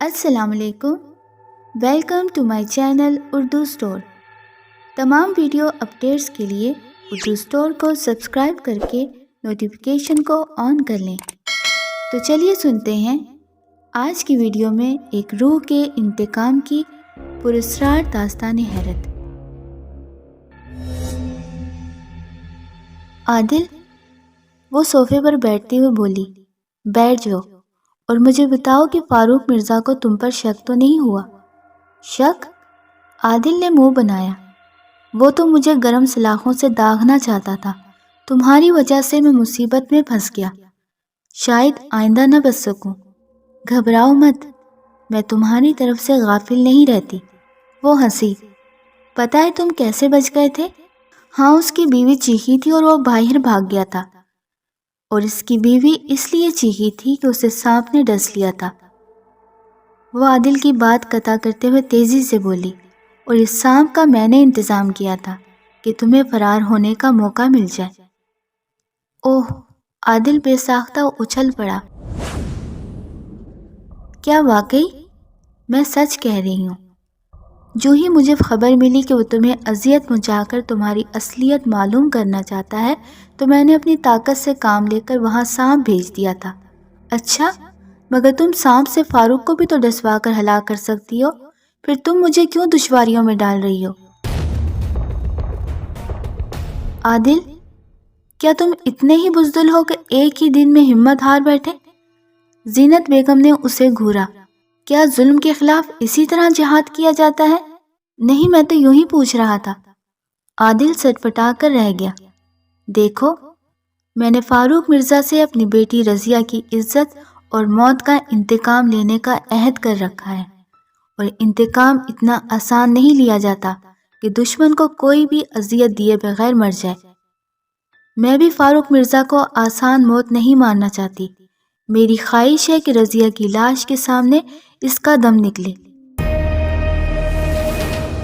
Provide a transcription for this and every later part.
السلام علیکم، welcome to my channel Urdu store. تمام ویڈیو اپڈیٹس کے لیے اردو اسٹور کو سبسکرائب کر کے نوٹیفیکیشن کو آن کر لیں۔ تو چلیے سنتے ہیں آج کی ویڈیو میں ایک روح کے انتقام کی پراسرار داستان حیرت۔ عادل وہ صوفے پر بیٹھتے ہوئے بولی، بیٹھ جاؤ اور مجھے بتاؤ کہ فاروق مرزا کو تم پر شک تو نہیں ہوا؟ شک؟ عادل نے منہ بنایا، وہ تو مجھے گرم سلاخوں سے داغنا چاہتا تھا۔ تمہاری وجہ سے میں مصیبت میں پھنس گیا، شاید آئندہ نہ بچ سکوں۔ گھبراؤ مت، میں تمہاری طرف سے غافل نہیں رہتی۔ وہ ہنسی، پتہ ہے تم کیسے بچ گئے تھے؟ ہاں، اس کی بیوی چیخی تھی اور وہ باہر بھاگ گیا تھا، اور اس کی بیوی اس لیے چیخی تھی کہ اسے سانپ نے ڈس لیا تھا۔ وہ عادل کی بات قطع کرتے ہوئے تیزی سے بولی، اور اس سانپ کا میں نے انتظام کیا تھا کہ تمہیں فرار ہونے کا موقع مل جائے۔ اوہ! عادل بے ساختہ اچھل پڑا۔ کیا واقعی؟ میں سچ کہہ رہی ہوں۔ جو ہی مجھے خبر ملی کہ وہ تمہیں اذیت پہنچا کر تمہاری اصلیت معلوم کرنا چاہتا ہے تو میں نے اپنی طاقت سے کام لے کر وہاں سانپ بھیج دیا تھا۔ اچھا، مگر تم سانپ سے فاروق کو بھی تو ڈسوا کر ہلاک کر سکتی ہو، پھر تم مجھے کیوں دشواریوں میں ڈال رہی ہو؟ عادل، کیا تم اتنے ہی بزدل ہو کہ ایک ہی دن میں ہمت ہار بیٹھے؟ زینت بیگم نے اسے گھورا، کیا ظلم کے خلاف اسی طرح جہاد کیا جاتا ہے؟ نہیں، میں تو یوں ہی پوچھ رہا تھا۔ عادل سٹپٹا کر رہ گیا۔ دیکھو، میں نے فاروق مرزا سے اپنی بیٹی رضیہ کی عزت اور موت کا انتقام لینے کا عہد کر رکھا ہے، اور انتقام اتنا آسان نہیں لیا جاتا کہ دشمن کو کوئی بھی اذیت دیے بغیر مر جائے۔ میں بھی فاروق مرزا کو آسان موت نہیں مارنا چاہتی۔ میری خواہش ہے کہ رضیہ کی لاش کے سامنے اس کا دم نکلے۔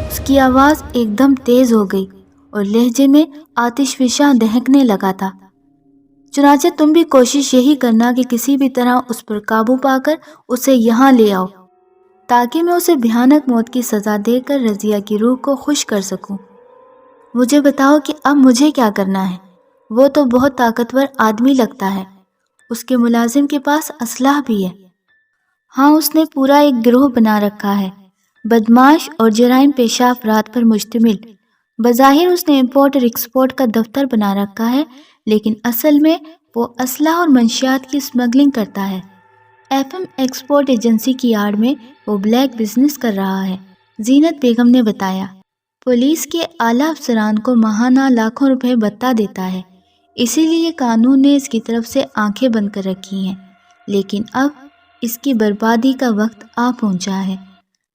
اس کی آواز ایک دم تیز ہو گئی اور لہجے میں آتش فشاں دہکنے لگا تھا۔ چنانچہ تم بھی کوشش یہی کرنا کہ کسی بھی طرح اس پر قابو پا کر اسے یہاں لے آؤ، تاکہ میں اسے بھیانک موت کی سزا دے کر رضیہ کی روح کو خوش کر سکوں۔ مجھے بتاؤ کہ اب مجھے کیا کرنا ہے؟ وہ تو بہت طاقتور آدمی لگتا ہے، اس کے ملازم کے پاس اسلحہ بھی ہے۔ ہاں، اس نے پورا ایک گروہ بنا رکھا ہے، بدماش اور جرائم پیشہ افراد پر مشتمل۔ بظاہر اس نے امپورٹ اور ایکسپورٹ کا دفتر بنا رکھا ہے، لیکن اصل میں وہ اسلحہ اور منشیات کی اسمگلنگ کرتا ہے۔ FM ایکسپورٹ ایجنسی کی آڑ میں وہ بلیک بزنس کر رہا ہے، زینت بیگم نے بتایا۔ پولیس کے اعلیٰ افسران کو ماہانہ لاکھوں روپے بھتہ دیتا ہے، اسی لیے قانون نے اس کی طرف سے آنکھیں بند کر رکھی ہیں، لیکن اب اس کی بربادی کا وقت آ پہنچا ہے۔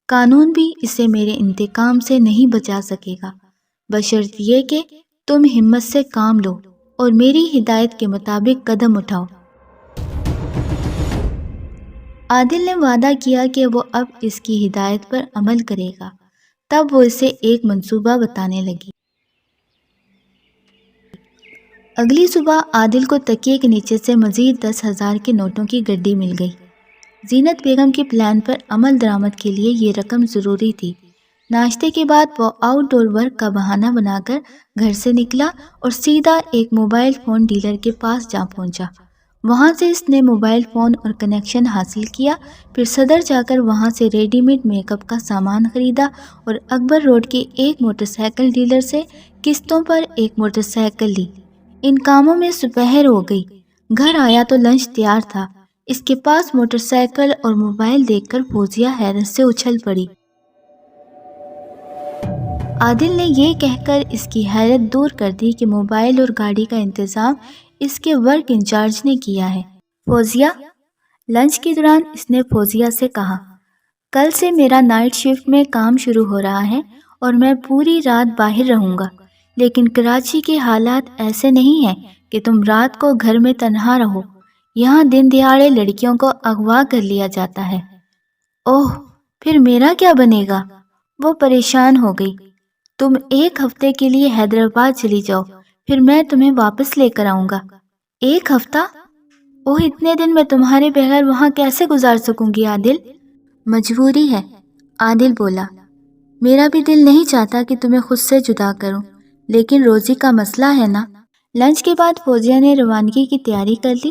قانون بھی اسے میرے انتقام سے نہیں بچا سکے گا، بشرط یہ کہ تم ہمت سے کام لو اور میری ہدایت کے مطابق قدم اٹھاؤ۔ عادل نے وعدہ کیا کہ وہ اب اس کی ہدایت پر عمل کرے گا۔ تب وہ اسے ایک منصوبہ بتانے لگی۔ اگلی صبح عادل کو تکیے کے نیچے سے مزید 10,000 کے نوٹوں کی گڈی مل گئی۔ زینت بیگم کے پلان پر عمل درآمد کے لیے یہ رقم ضروری تھی۔ ناشتے کے بعد وہ آؤٹ ڈور ورک کا بہانہ بنا کر گھر سے نکلا اور سیدھا ایک موبائل فون ڈیلر کے پاس جا پہنچا۔ وہاں سے اس نے موبائل فون اور کنیکشن حاصل کیا، پھر صدر جا کر وہاں سے ریڈی میڈ میک اپ کا سامان خریدا اور اکبر روڈ کے ایک موٹر سائیکل ڈیلر سے قسطوں پر ایک موٹر سائیکل لی۔ ان کاموں میں دوپہر ہو گئی۔ گھر آیا تو لنچ تیار تھا۔ اس کے پاس موٹر سائیکل اور موبائل دیکھ کر فوزیہ حیرت سے اچھل پڑی۔ عادل نے یہ کہہ کر اس کی حیرت دور کر دی کہ موبائل اور گاڑی کا انتظام اس کے ورک انچارج نے کیا ہے۔ فوزیہ، لنچ کے دوران اس نے فوزیہ سے کہا، کل سے میرا نائٹ شفٹ میں کام شروع ہو رہا ہے اور میں پوری رات باہر رہوں گا، لیکن کراچی کے حالات ایسے نہیں ہیں کہ تم رات کو گھر میں تنہا رہو۔ یہاں دن دہاڑے لڑکیوں کو اغوا کر لیا جاتا ہے۔ اوہ، پھر میرا کیا بنے گا؟ وہ پریشان ہو گئی۔ تم ایک ہفتے کے لیے حیدرآباد چلی جاؤ، پھر میں تمہیں واپس لے کر آؤں گا۔ ایک ہفتہ؟ اوہ، اتنے دن میں تمہارے بغیر وہاں کیسے گزار سکوں گی عادل؟ مجبوری ہے، عادل بولا۔ میرا بھی دل نہیں چاہتا کہ تمہیں خود سے جدا کروں، لیکن روزی کا مسئلہ ہے نا۔ لنچ کے بعد فوزیہ نے روانگی کی تیاری کر لی۔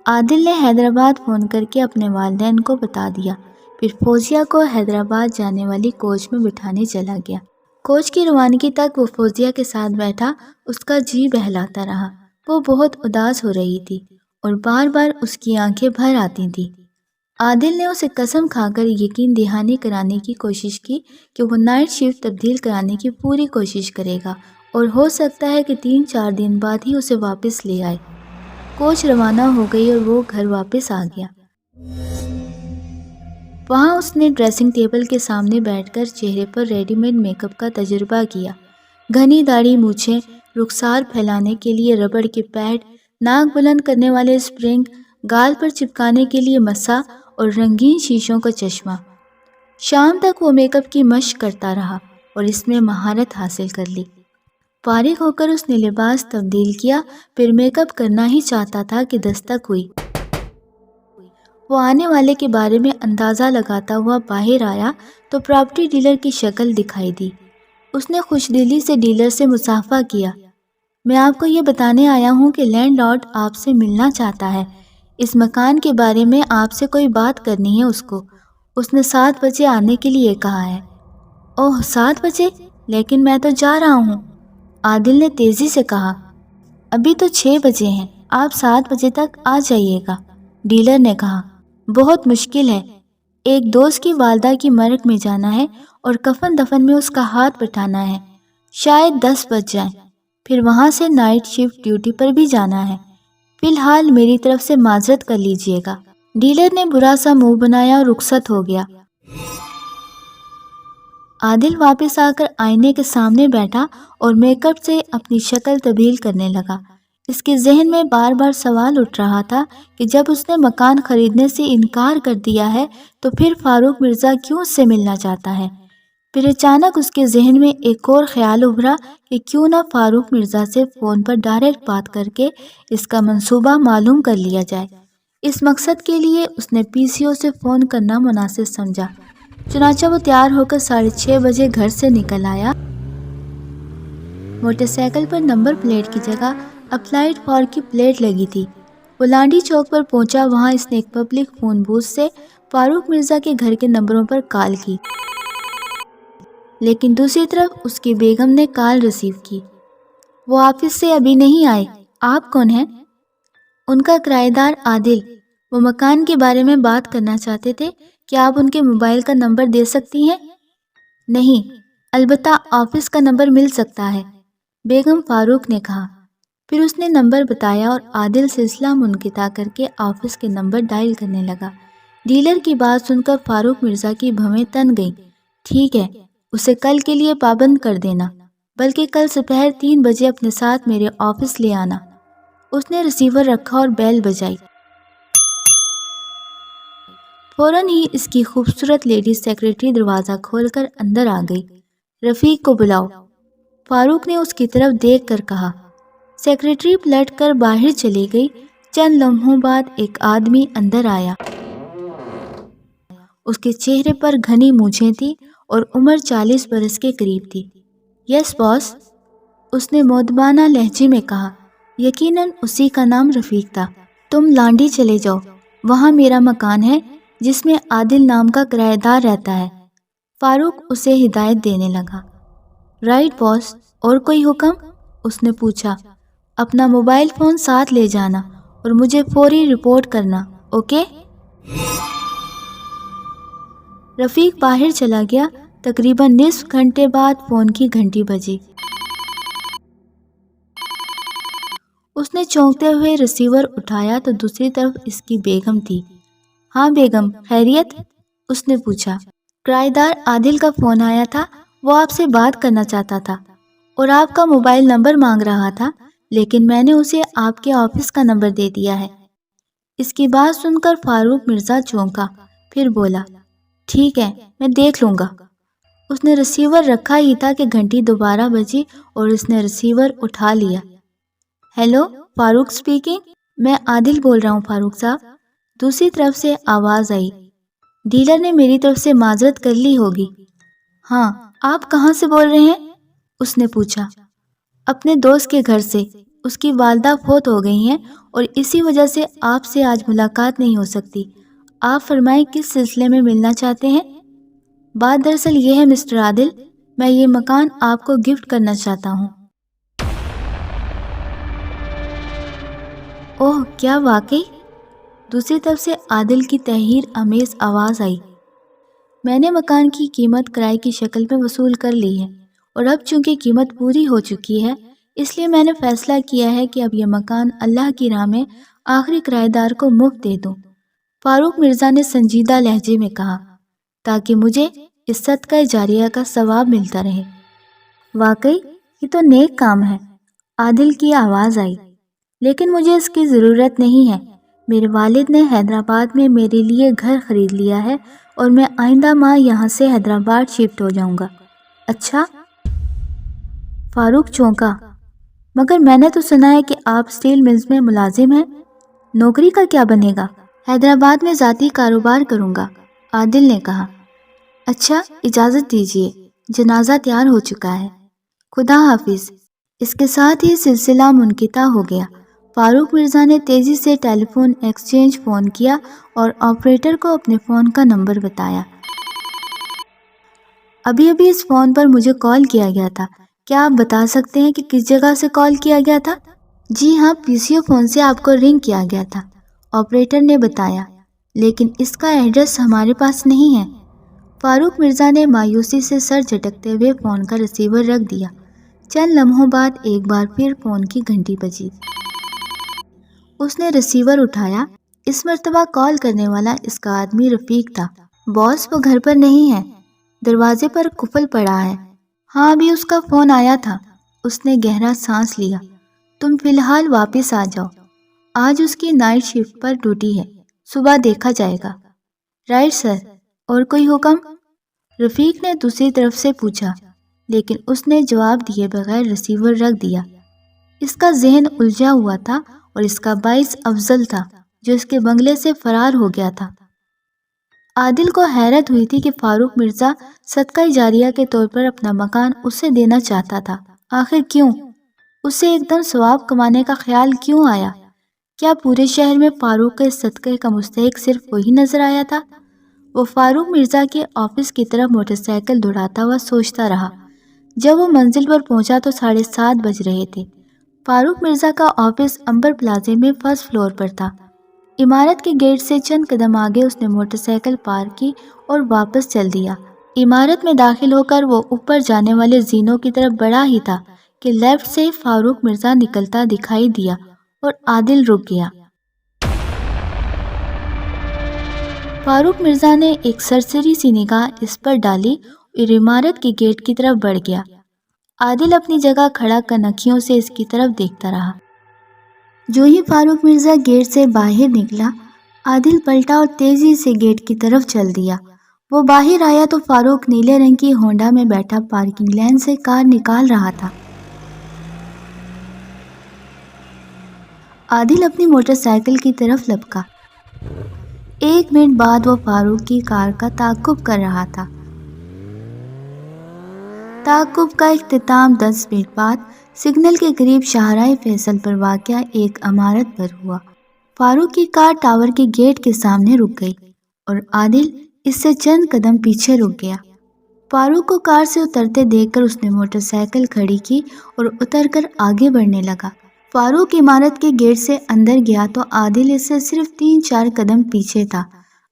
عادل نے حیدرآباد فون کر کے اپنے والدین کو بتا دیا، پھر فوزیہ کو حیدرآباد جانے والی کوچ میں بٹھانے چلا گیا۔ کوچ کی روانگی تک وہ فوزیہ کے ساتھ بیٹھا اس کا جی بہلاتا رہا۔ وہ بہت اداس ہو رہی تھی اور بار بار اس کی آنکھیں بھر آتی تھیں۔ عادل نے اسے قسم کھا کر یقین دہانی کرانے کی کوشش کی کہ وہ نائٹ شفٹ تبدیل کرانے کی پوری کوشش کرے گا اور ہو سکتا ہے کہ 3-4 دن بعد ہی اسے واپس لے آئے۔ کوچ روانہ ہو گئی اور وہ گھر واپس آ گیا۔ وہاں اس نے ڈریسنگ ٹیبل کے سامنے بیٹھ کر چہرے پر ریڈی میڈ میک اپ کا تجربہ کیا۔ گھنی داڑھی، مونچھیں، رخسار پھیلانے کے لیے ربڑ کے پیڈ، ناک بلند کرنے والے اسپرنگ، گال پر چپکانے کے لیے مسا اور رنگین شیشوں کا چشمہ۔ شام تک وہ میک اپ کی مشق کرتا رہا اور اس میں مہارت حاصل کر لی۔ فارغ ہو کر اس نے لباس تبدیل کیا، پھر میک اپ کرنا ہی چاہتا تھا کہ دستک ہوئی۔ وہ آنے والے کے بارے میں اندازہ لگاتا ہوا باہر آیا تو پراپرٹی ڈیلر کی شکل دکھائی دی۔ اس نے خوش دلی سے ڈیلر سے مصافحہ کیا۔ میں آپ کو یہ بتانے آیا ہوں کہ لینڈ لارڈ آپ سے ملنا چاہتا ہے۔ اس مکان کے بارے میں آپ سے کوئی بات کرنی ہے اس کو۔ اس نے 7 بجے آنے کے لیے کہا ہے۔ اوہ 7 بجے؟ لیکن میں تو جا رہا ہوں، عادل نے تیزی سے کہا۔ ابھی تو 6 بجے ہیں، آپ 7 بجے تک آ جائیے گا، ڈیلر نے کہا۔ بہت مشکل ہے، ایک دوست کی والدہ کی مرگ میں جانا ہے اور کفن دفن میں اس کا ہاتھ بٹھانا ہے۔ شاید 10 بج جائیں، پھر وہاں سے نائٹ شفٹ ڈیوٹی پر بھی جانا ہے۔ فی الحال میری طرف سے معذرت کر لیجئے گا۔ ڈیلر نے برا سا منہ بنایا اور رخصت ہو گیا۔ عادل واپس آ کر آئینے کے سامنے بیٹھا اور میک اپ سے اپنی شکل تبدیل کرنے لگا۔ اس کے ذہن میں بار بار سوال اٹھ رہا تھا کہ جب اس نے مکان خریدنے سے انکار کر دیا ہے تو پھر فاروق مرزا کیوں اس سے ملنا چاہتا ہے؟ پھر اچانک اس کے ذہن میں ایک اور خیال ابھرا کہ کیوں نہ فاروق مرزا سے فون پر ڈائریکٹ بات کر کے اس کا منصوبہ معلوم کر لیا جائے۔ اس مقصد کے لیے اس نے پی سی او سے فون کرنا مناسب سمجھا۔ چنانچہ وہ تیار ہو کر 6:30 بجے گھر سے نکل آیا۔ موٹر سائیکل پر نمبر پلیٹ کی جگہ اپلائیڈ فار کی پلیٹ لگی تھی۔ وہ لانڈی چوک پر پہنچا۔ وہاں اس نے ایک پبلک فون بوتھ سے فاروق مرزا کے گھر کے نمبروں پر کال کی، لیکن دوسری طرف اس کی بیگم نے کال ریسیو کی۔ وہ آفس سے ابھی نہیں آئے۔ آپ کون ہیں؟ ان کا کرایہ دار عادل۔ وہ مکان کے بارے میں بات کرنا چاہتے تھے۔ کیا آپ ان کے موبائل کا نمبر دے سکتی ہیں؟ نہیں، البتہ آفس کا نمبر مل سکتا ہے، بیگم فاروق نے کہا۔ پھر اس نے نمبر بتایا اور عادل سلسلہ منقطع کر کے آفس کے نمبر ڈائل کرنے لگا۔ ڈیلر کی بات سن کر فاروق مرزا کی بھویں تن گئیں۔ ٹھیک ہے، اسے کل کے لیے پابند کر دینا، بلکہ کل دوپہر 3 بجے اپنے ساتھ میرے آفس لے آنا۔ اس نے ریسیور رکھا اور بیل بجائی۔ فوراً ہی اس کی خوبصورت لیڈی سیکرٹری دروازہ کھول کر اندر آ گئی۔ رفیق کو بلاؤ، فاروق نے اس کی طرف دیکھ کر کہا۔ سیکرٹری پلٹ کر باہر چلی گئی۔ چند لمحوں بعد ایک آدمی اندر آیا۔ اس کے چہرے پر گھنی مونچھیں تھی اور عمر 40 برس کے قریب تھی۔ یس باس، اس نے مؤدبانہ لہجے میں کہا۔ یقیناً اسی کا نام رفیق تھا۔ تم لانڈی چلے جاؤ، وہاں میرا مکان ہے جس میں عادل نام کا کرایہ دار رہتا ہے۔ فاروق اسے ہدایت دینے لگا۔ رائٹ باس، اور کوئی حکم؟ اس نے پوچھا۔ اپنا موبائل فون ساتھ لے جانا اور مجھے فوری رپورٹ کرنا، اوکے؟ رفیق باہر چلا گیا۔ تقریباً نصف گھنٹے بعد فون کی گھنٹی بجی۔ اس نے چونکتے ہوئے ریسیور اٹھایا تو دوسری طرف اس کی بیگم تھی۔ ہاں بیگم، خیریت؟ اس نے پوچھا۔ کرایہ دار عادل کا فون آیا تھا، وہ آپ سے بات کرنا چاہتا تھا اور آپ کا موبائل نمبر مانگ رہا تھا، لیکن میں نے اسے آپ کے آفس کا نمبر دے دیا ہے۔ اس کی بات سن کر فاروق مرزا چونکا، پھر بولا، ٹھیک ہے، میں دیکھ لوں گا۔ اس نے ریسیور رکھا ہی تھا کہ گھنٹی دوبارہ بجی اور اس نے ریسیور اٹھا لیا۔ ہیلو، فاروق سپیکنگ، میں عادل بول رہا ہوں فاروق صاحب۔ دوسری طرف سے آواز آئی۔ ڈیلر نے میری طرف سے معذرت کر لی ہوگی۔ ہاں، آپ کہاں سے بول رہے ہیں؟ اس نے پوچھا۔ اپنے دوست کے گھر سے۔ اس کی والدہ فوت ہو گئی ہیں اور اسی وجہ سے آپ سے آج ملاقات نہیں ہو سکتی۔ آپ فرمائیں کس سلسلے میں ملنا چاہتے ہیں؟ بات دراصل یہ ہے مسٹر عادل، میں یہ مکان آپ کو گفٹ کرنا چاہتا ہوں۔ اوہ، کیا واقعی؟ دوسری طرف سے عادل کی تحقیر آمیز آواز آئی۔ میں نے مکان کی قیمت کرائے کی شکل میں وصول کر لی ہے اور اب چونکہ قیمت پوری ہو چکی ہے اس لیے میں نے فیصلہ کیا ہے کہ اب یہ مکان اللہ کی راہ میں آخری کرایہ دار کو مفت دے دوں۔ فاروق مرزا نے سنجیدہ لہجے میں کہا، تاکہ مجھے اس صدقہ جاریہ کا ثواب ملتا رہے۔ واقعی یہ تو نیک کام ہے، عادل کی آواز آئی، لیکن مجھے اس کی ضرورت نہیں ہے۔ میرے والد نے حیدرآباد میں میرے لیے گھر خرید لیا ہے اور میں آئندہ ماہ یہاں سے حیدرآباد شفٹ ہو جاؤں گا۔ اچھا؟ فاروق چونکا۔ مگر میں نے تو سنا ہے کہ آپ اسٹیل ملز میں ملازم ہیں، نوکری کا کیا بنے گا؟ حیدرآباد میں ذاتی کاروبار کروں گا، عادل نے کہا۔ اچھا، اجازت دیجیے، جنازہ تیار ہو چکا ہے، خدا حافظ۔ اس کے ساتھ ہی سلسلہ منقطع ہو گیا۔ فاروق مرزا نے تیزی سے ٹیلی فون ایکسچینج فون کیا اور آپریٹر کو اپنے فون کا نمبر بتایا۔ ابھی اس فون پر مجھے کال کیا گیا تھا، کیا آپ بتا سکتے ہیں کہ کس جگہ سے کال کیا گیا تھا؟ جی ہاں، پی سی او فون سے آپ کو رنگ کیا گیا تھا، آپریٹر نے بتایا، لیکن اس کا ایڈریس ہمارے پاس نہیں ہے۔ فاروق مرزا نے مایوسی سے سر جھٹکتے ہوئے فون کا ریسیور رکھ دیا۔ چند لمحوں بعد ایک بار پھر فون کی گھنٹی بجی۔ اس نے ریسیور اٹھایا۔ اس مرتبہ کال کرنے والا اس کا آدمی رفیق تھا۔ باس، وہ گھر پر نہیں ہے، دروازے پر قفل پڑا ہے۔ ہاں، ابھی اس کا فون آیا تھا۔ اس نے گہرا سانس لیا۔ تم فی الحال واپس آ جاؤ، آج اس کی نائٹ شفٹ پر ڈیوٹی ہے، صبح دیکھا جائے گا۔ رائٹ سر، اور کوئی حکم؟ رفیق نے دوسری طرف سے پوچھا، لیکن اس نے جواب دیے بغیر ریسیور رکھ دیا۔ اس کا ذہن الجھا ہوا تھا اور اس کا باعث افضل تھا جو اس کے بنگلے سے فرار ہو گیا تھا۔ عادل کو حیرت ہوئی تھی کہ فاروق مرزا صدقہ جاریہ کے طور پر اپنا مکان اسے دینا چاہتا تھا۔ آخر کیوں؟ اسے ایک دم ثواب کمانے کا خیال کیوں آیا؟ کیا پورے شہر میں فاروق کے صدقے کا مستحق صرف وہی نظر آیا تھا؟ وہ فاروق مرزا کے آفس کی طرف موٹر سائیکل دوڑاتا ہوا سوچتا رہا۔ جب وہ منزل پر پہنچا تو 7:30 بج رہے تھے۔ فاروق مرزا کا آفس امبر پلازے میں فرسٹ فلور پر تھا۔ عمارت کے گیٹ سے چند قدم آگے اس نے موٹر سائیکل پارک کی اور واپس چل دیا۔ عمارت میں داخل ہو کر وہ اوپر جانے والے زینوں کی طرف بڑھا ہی تھا کہ لیفٹ سے فاروق مرزا نکلتا دکھائی دیا اور عادل رک گیا۔ فاروق مرزا نے ایک سرسری سی نگاہ اس پر ڈالی اور عمارت کے گیٹ کی طرف بڑھ گیا۔ عادل اپنی جگہ کھڑا کنکھیوں سے اس کی طرف دیکھتا رہا۔ جو ہی فاروق مرزا گیٹ سے باہر نکلا، عادل پلٹا اور تیزی سے گیٹ کی طرف چل دیا۔ وہ باہر آیا تو فاروق نیلے رنگ کی ہونڈا میں بیٹھا پارکنگ لین سے کار نکال رہا تھا۔ عادل اپنی موٹر سائیکل کی طرف لپکا۔ 1 منٹ بعد وہ فاروق کی کار کا تعاقب کر رہا تھا۔ تعاقب کا اختتام 10 منٹ بعد سگنل کے قریب شاہراہ فیصل پر واقع ایک عمارت پر ہوا۔ فاروق کی کار ٹاور کے گیٹ کے سامنے رک گئی اور عادل اس سے چند قدم پیچھے رک گیا۔ فاروق کو کار سے اترتے دیکھ کر اس نے موٹر سائیکل کھڑی کی اور اتر کر آگے بڑھنے لگا۔ فاروق عمارت کے گیٹ سے اندر گیا تو عادل اس سے صرف 3-4 قدم پیچھے تھا۔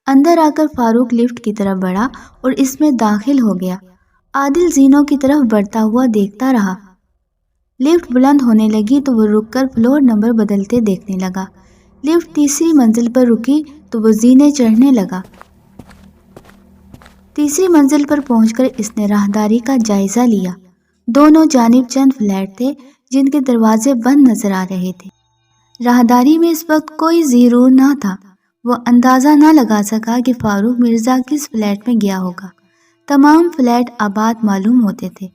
اندر آ کر فاروق لفٹ کی طرف بڑھا اور اس میں داخل ہو گیا۔ عادل زینوں کی طرف بڑھتا ہوا دیکھتا رہا۔ لفٹ بلند ہونے لگی تو وہ رک کر فلور نمبر بدلتے دیکھنے لگا۔ لفٹ تیسری منزل پر رکی تو وہ زینے چڑھنے لگا۔ تیسری منزل پر پہنچ کر اس نے راہداری کا جائزہ لیا۔ دونوں جانب چند فلیٹ تھے جن کے دروازے بند نظر آ رہے تھے۔ راہداری میں اس وقت کوئی زیرو نہ تھا۔ وہ اندازہ نہ لگا سکا کہ فاروق مرزا کس فلیٹ میں گیا ہوگا۔ تمام فلیٹ آباد معلوم ہوتے تھے،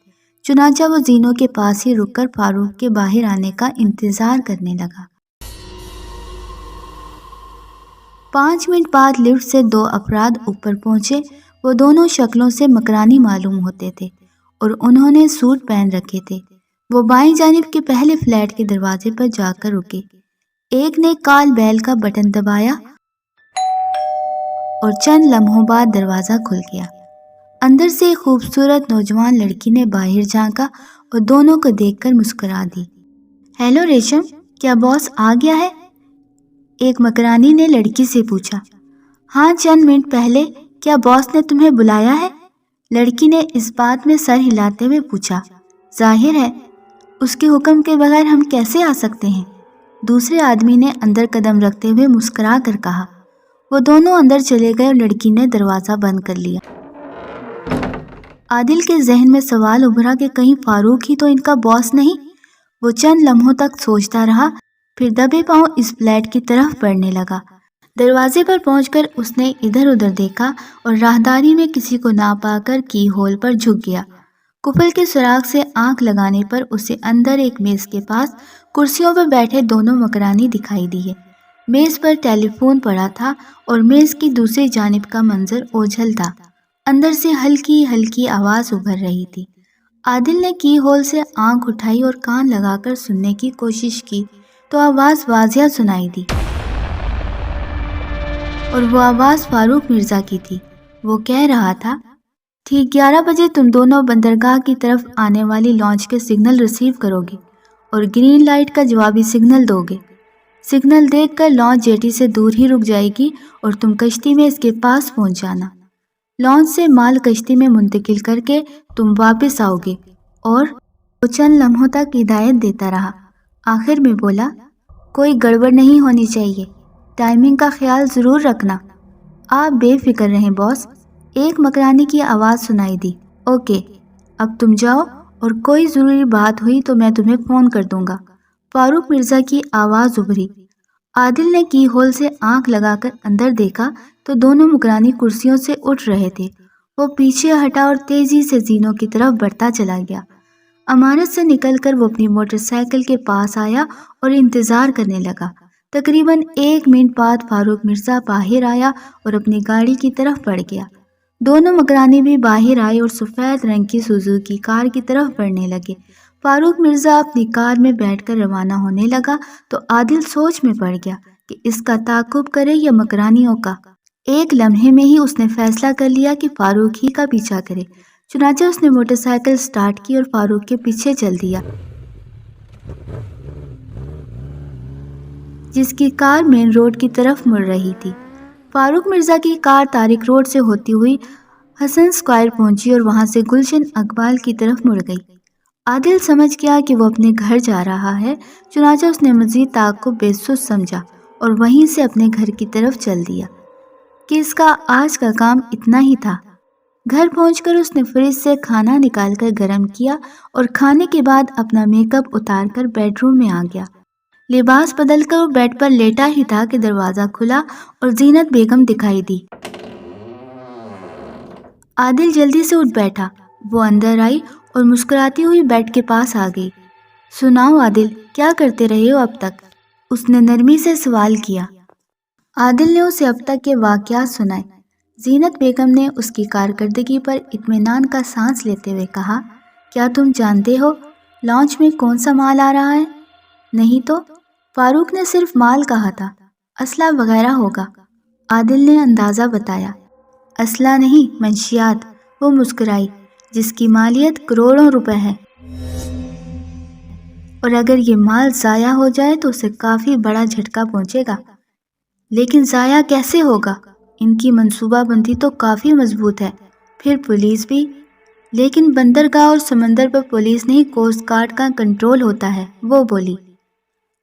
چنانچہ وہ زینوں کے پاس ہی رک کر فاروق کے باہر آنے کا انتظار کرنے لگا۔ 5 منٹ بعد لفٹ سے 2 افراد اوپر پہنچے۔ وہ دونوں شکلوں سے مکرانی معلوم ہوتے تھے اور انہوں نے سوٹ پہن رکھے تھے۔ وہ بائیں جانب کے پہلے فلیٹ کے دروازے پر جا کر رکے۔ ایک نے کال بیل کا بٹن دبایا اور چند لمحوں بعد دروازہ کھل گیا۔ اندر سے ایک خوبصورت نوجوان لڑکی نے باہر جھانکا اور دونوں کو دیکھ کر مسکرا دی۔ ہیلو ریشم، کیا باس آ گیا ہے؟ ایک مکرانی نے لڑکی سے پوچھا۔ ہاں، چند منٹ پہلے۔ کیا باس نے تمہیں بلایا ہے؟ لڑکی نے اس بات میں سر ہلاتے ہوئے پوچھا۔ ظاہر ہے، اس کے حکم کے بغیر ہم کیسے آ سکتے ہیں؟ دوسرے آدمی نے اندر قدم رکھتے ہوئے مسکرا کر کہا۔ وہ دونوں اندر چلے گئے اور لڑکی نے دروازہ بند کر لیا۔ عادل کے ذہن میں سوال ابھرا کہ کہیں فاروق ہی تو ان کا باس نہیں؟ وہ چند لمحوں تک سوچتا رہا، پھر دبے پاؤں اس فلیٹ کی طرف بڑھنے لگا۔ دروازے پر پہنچ کر اس نے ادھر ادھر دیکھا اور راہداری میں کسی کو نہ پا کر کی ہول پر جھک گیا۔ قفل کے سراغ سے آنکھ لگانے پر اسے اندر ایک میز کے پاس کرسیوں پر بیٹھے دونوں مکرانی دکھائی دیے۔ میز پر ٹیلی فون پڑا تھا اور میز کی دوسری جانب کا منظر اوجھل تھا۔ اندر سے ہلکی ہلکی آواز ابھر رہی تھی۔ عادل نے کی ہول سے آنکھ اٹھائی اور کان لگا کر سننے کی کوشش کی تو آواز واضح سنائی دی، اور وہ آواز فاروق مرزا کی تھی۔ وہ کہہ رہا تھا، ٹھیک 11 بجے تم دونوں بندرگاہ کی طرف آنے والی لانچ کے سگنل ریسیو کرو گے اور گرین لائٹ کا جوابی سگنل دو گے۔ سگنل دیکھ کر لانچ جیٹی سے دور ہی رک جائے گی اور تم کشتی میں اس کے پاس پہنچ جانا۔ لانچ سے مال کشتی میں منتقل کر کے تم واپس آؤ گے۔ اور وہ چند لمحوں تک ہدایت دیتا رہا، آخر میں بولا، کوئی گڑبڑ نہیں ہونی چاہیے، ٹائمنگ کا خیال ضرور رکھنا۔ آپ بے فکر رہیں باس، ایک مکرانی کی آواز سنائی دی۔ اوکے، اب تم جاؤ اور کوئی ضروری بات ہوئی تو میں تمہیں فون کر دوں گا۔ فاروق مرزا کی آواز ابھری۔ عادل نے کی ہول سے آنکھ لگا کر اندر دیکھا تو دونوں مکرانی کرسیوں سے اٹھ رہے تھے۔ وہ پیچھے ہٹا اور تیزی سے زینوں کی طرف بڑھتا چلا گیا۔ عمارت سے نکل کر وہ اپنی موٹر سائیکل کے پاس آیا اور انتظار کرنے لگا۔ تقریباً 1 منٹ بعد فاروق مرزا باہر آیا اور اپنی گاڑی کی طرف بڑھ گیا۔ دونوں مکرانی بھی باہر آئے اور سفید رنگ کی سوزوکی کار کی طرف بڑھنے لگے۔ فاروق مرزا اپنی کار میں بیٹھ کر روانہ ہونے لگا تو عادل سوچ میں پڑ گیا کہ اس کا تعاقب کرے یا مکرانیوں کا۔ ایک لمحے میں ہی اس نے فیصلہ کر لیا کہ فاروق ہی کا پیچھا کرے۔ چنانچہ اس نے موٹر سائیکل سٹارٹ کی اور فاروق کے پیچھے چل دیا، جس کی کار مین روڈ کی طرف مڑ رہی تھی۔ فاروق مرزا کی کار طارق روڈ سے ہوتی ہوئی حسن سکوائر پہنچی اور وہاں سے گلشن اقبال کی طرف مڑ گئی۔ عادل سمجھ گیا کہ وہ اپنے گھر جا رہا ہے، چنانچہ اس نے مزید تعاقب بے سوس سمجھا اور وہیں سے اپنے گھر کی طرف چل دیا کہ اس کا آج کا کام اتنا ہی تھا۔ گھر پہنچ کر اس نے فریج سے کھانا نکال کر گرم کیا اور کھانے کے بعد اپنا میک اپ اتار کر بیڈ روم میں آ گیا۔ لباس بدل کر وہ بیڈ پر لیٹا ہی تھا کہ دروازہ کھلا اور زینت بیگم دکھائی دی۔ عادل جلدی سے اٹھ بیٹھا۔ وہ اندر آئی اور مسکراتی ہوئی بیڈ کے پاس آ گئی۔ سناؤ عادل، کیا کرتے رہے ہو اب تک؟ اس نے نرمی سے سوال کیا۔ عادل نے اسے اب تک کے واقعات سنائے۔ زینت بیگم نے اس کی کارکردگی پر اطمینان کا سانس لیتے ہوئے کہا، کیا تم جانتے ہو لانچ میں کون سا مال آ رہا ہے؟ نہیں تو؟ فاروق نے صرف مال کہا تھا، اسلحہ وغیرہ ہوگا۔ عادل نے اندازہ بتایا۔ اسلحہ نہیں، منشیات۔ وہ مسکرائی، جس کی مالیت کروڑوں روپے ہے، اور اگر یہ مال ضائع ہو جائے تو اسے کافی بڑا جھٹکا پہنچے گا۔ لیکن ضائع کیسے ہوگا؟ ان کی منصوبہ بندی تو کافی مضبوط ہے، پھر پولیس بھی۔ لیکن بندرگاہ اور سمندر پر پولیس نہیں، کوسٹ گارڈ کا کنٹرول ہوتا ہے، وہ بولی۔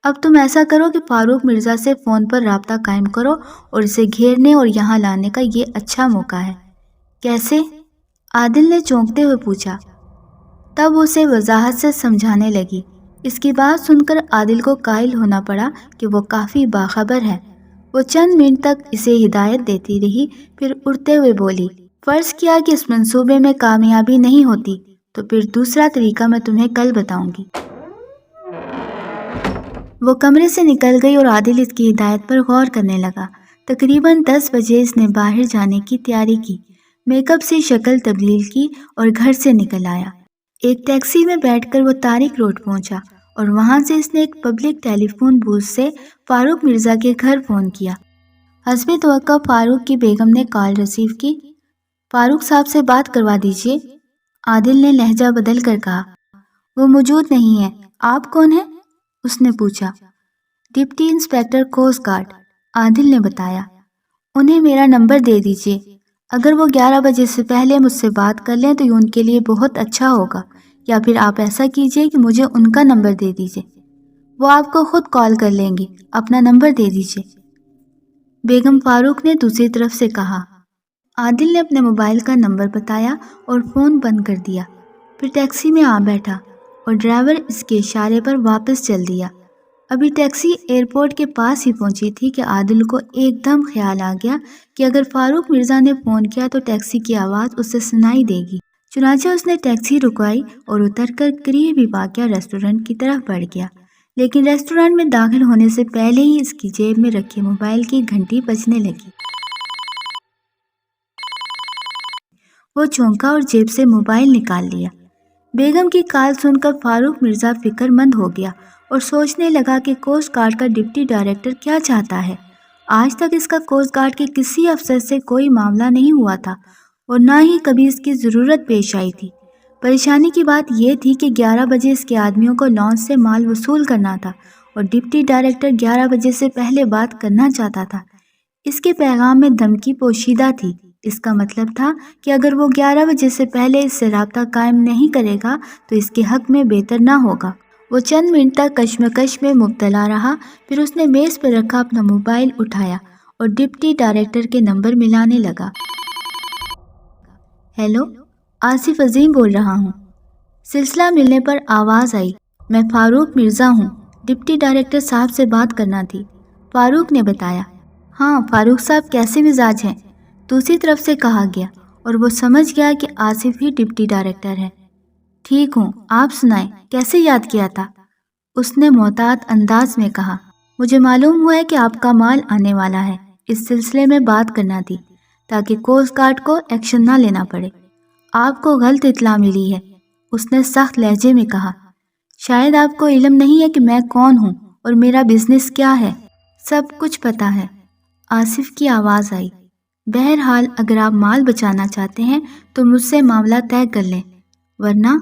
اب تم ایسا کرو کہ فاروق مرزا سے فون پر رابطہ قائم کرو اور اسے گھیرنے اور یہاں لانے کا یہ اچھا موقع ہے۔ کیسے؟ عادل نے چونکتے ہوئے پوچھا۔ تب اسے وضاحت سے سمجھانے لگی۔ اس کی بات سن کر عادل کو قائل ہونا پڑا کہ وہ کافی باخبر ہے۔ وہ چند منٹ تک اسے ہدایت دیتی رہی، پھر اڑتے ہوئے بولی، فرض کیا کہ اس منصوبے میں کامیابی نہیں ہوتی تو پھر دوسرا طریقہ میں تمہیں کل بتاؤں گی۔ وہ کمرے سے نکل گئی اور عادل اس کی ہدایت پر غور کرنے لگا۔ تقریباً 10 بجے اس نے باہر جانے کی تیاری کی، میک اپ سے شکل تبدیل کی اور گھر سے نکل آیا۔ ایک ٹیکسی میں بیٹھ کر وہ طارق روڈ پہنچا اور وہاں سے اس نے ایک پبلک ٹیلی فون بوتھ سے فاروق مرزا کے گھر فون کیا۔ حسب توقع فاروق کی بیگم نے کال ریسیو کی۔ فاروق صاحب سے بات کروا دیجیے، عادل نے لہجہ بدل کر کہا۔ وہ موجود نہیں ہے، آپ کون ہیں؟ اس نے پوچھا۔ ڈپٹی انسپکٹر کوسٹ گارڈ، عادل نے بتایا۔ انہیں میرا نمبر دے دیجیے، اگر وہ 11 بجے سے پہلے مجھ سے بات کر لیں تو یہ ان کے لیے بہت اچھا ہوگا، یا پھر آپ ایسا کیجیے کہ مجھے ان کا نمبر دے دیجیے، وہ آپ کو خود کال کر لیں گے، اپنا نمبر دے دیجیے، بیگم فاروق نے دوسری طرف سے کہا۔ عادل نے اپنے موبائل کا نمبر بتایا اور فون بند کر دیا، پھر ٹیکسی میں آ بیٹھا اور ڈرائیور اس کے اشارے پر واپس چل دیا۔ ابھی ٹیکسی ایئرپورٹ کے پاس ہی پہنچی تھی کہ عادل کو ایک دم خیال آ گیا کہ اگر فاروق مرزا نے فون کیا تو ٹیکسی کی آواز اسے سنائی دے گی۔ چنانچہ اس نے ٹیکسی رکوائی اور اتر کر قریب ہی واقع ریسٹورنٹ کی طرف بڑھ گیا، لیکن ریسٹورنٹ میں داخل ہونے سے پہلے ہی اس کی جیب میں رکھی موبائل کی گھنٹی بجنے لگی۔ وہ چونکا اور جیب سے موبائل نکال لیا۔ بیگم کی کال سن کر فاروق مرزا فکر مند ہو گیا اور سوچنے لگا کہ کوسٹ گارڈ کا ڈپٹی ڈائریکٹر کیا چاہتا ہے۔ آج تک اس کا کوسٹ گارڈ کے کسی افسر سے کوئی معاملہ نہیں ہوا تھا اور نہ ہی کبھی اس کی ضرورت پیش آئی تھی۔ پریشانی کی بات یہ تھی کہ 11 بجے اس کے آدمیوں کو لانچ سے مال وصول کرنا تھا اور ڈپٹی ڈائریکٹر 11 بجے سے پہلے بات کرنا چاہتا تھا۔ اس کے پیغام میں دھمکی پوشیدہ تھی۔ اس کا مطلب تھا کہ اگر وہ 11 بجے سے پہلے اس سے رابطہ قائم نہیں کرے گا تو اس کے حق میں بہتر نہ ہوگا۔ وہ چند منٹ تک کشمکش میں مبتلا رہا، پھر اس نے میز پر رکھا اپنا موبائل اٹھایا اور ڈپٹی ڈائریکٹر کے نمبر ملانے لگا۔ ہیلو، آصف عظیم بول رہا ہوں۔ سلسلہ ملنے پر آواز آئی۔ میں فاروق مرزا ہوں، ڈپٹی ڈائریکٹر صاحب سے بات کرنا تھی، فاروق نے بتایا۔ ہاں، فاروق صاحب کیسے مزاج ہیں؟ دوسری طرف سے کہا گیا اور وہ سمجھ گیا کہ آصف ہی ڈپٹی ڈائریکٹر ہے۔ ٹھیک ہوں، آپ سنائیں، کیسے یاد کیا تھا؟ اس نے محتاط انداز میں کہا۔ مجھے معلوم ہوا ہے کہ آپ کا مال آنے والا ہے، اس سلسلے میں بات کرنا تھی تاکہ کوسٹ گارڈ کو ایکشن نہ لینا پڑے۔ آپ کو غلط اطلاع ملی ہے، اس نے سخت لہجے میں کہا۔ شاید آپ کو علم نہیں ہے کہ میں کون ہوں اور میرا بزنس کیا ہے۔ سب کچھ پتہ ہے، آصف کی آواز آئی۔ بہرحال اگر آپ مال بچانا چاہتے ہیں تو مجھ سے معاملہ طے کر لیں، ورنہ